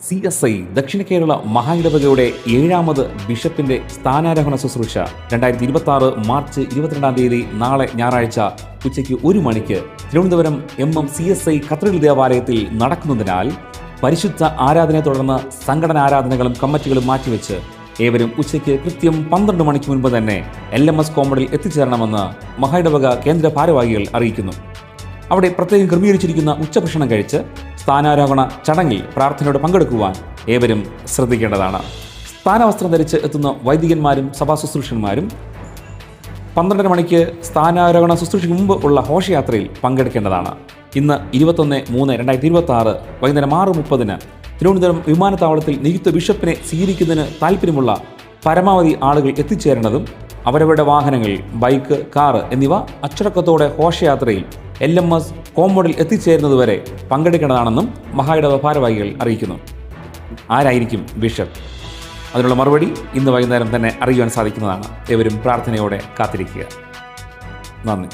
CSI ദക്ഷിണ കേരള മഹായിടവകയുടെ 7ാമത് ബിഷപ്പിന്റെ സ്ഥാനാരോഹണ ശുശ്രൂഷ 2026 മാർച്ച് 22 തീയതി നാളെ ഞായറാഴ്ച ഉച്ചയ്ക്ക് 1 മണിക്ക് തിരുവനന്തപുരം CSI കത്തീഡ്രൽ ദേവാലയത്തിൽ നടക്കുന്നതിനാൽ പരിശുദ്ധ ആരാധനയെ തുടർന്ന് സംഘടനാ ആരാധനകളും കമ്മിറ്റികളും മാറ്റിവെച്ച് ഏവരും ഉച്ചയ്ക്ക് കൃത്യം 12 മണിക്ക് മുൻപ് തന്നെ LMS കോമ്പൗണ്ടിൽ എത്തിച്ചേരണമെന്ന് മഹായിടവക കേന്ദ്ര ഭാരവാഹികൾ അറിയിക്കുന്നു. അവിടെ പ്രത്യേകം ക്രമീകരിച്ചിരിക്കുന്ന ഉച്ചഭക്ഷണം കഴിച്ച് സ്ഥാനാരോഹണ ചടങ്ങിൽ പ്രാർത്ഥനയോടെ പങ്കെടുക്കുവാൻ ഏവരും ശ്രദ്ധിക്കേണ്ടതാണ്. സ്ഥാനവസ്ത്രം ധരിച്ച് എത്തുന്ന വൈദികന്മാരും സഭാ ശുശ്രൂഷന്മാരും 12:30 മണിക്ക് സ്ഥാനാരോഹണ ശുശ്രൂഷയ്ക്ക് മുമ്പ് ഉള്ള ഘോഷയാത്രയിൽ പങ്കെടുക്കേണ്ടതാണ്. ഇന്ന് 21/3/2026 വൈകുന്നേരം 6:30 തിരുവനന്തപുരം വിമാനത്താവളത്തിൽ നിയുക്ത ബിഷപ്പിനെ സ്വീകരിക്കുന്നതിന് താല്പര്യമുള്ള പരമാവധി ആളുകൾ എത്തിച്ചേരേണ്ടതും അവരവരുടെ വാഹനങ്ങൾ, ബൈക്ക്, കാറ് എന്നിവ അച്ചടക്കത്തോടെ ഘോഷയാത്രയിൽ LMS കോമ്പൗണ്ടിൽ എത്തിച്ചേരുന്നതുവരെ പങ്കെടുക്കേണ്ടതാണെന്നും മഹായിടവക ഭാരവാഹികൾ അറിയിക്കുന്നു. ആരായിരിക്കും ബിഷപ്പ്? അതിനുള്ള മറുപടി ഇന്ന് വൈകുന്നേരം തന്നെ അറിയുവാൻ സാധിക്കുന്നതാണ്. ഏവരും പ്രാർത്ഥനയോടെ കാത്തിരിക്കുക. നന്ദി.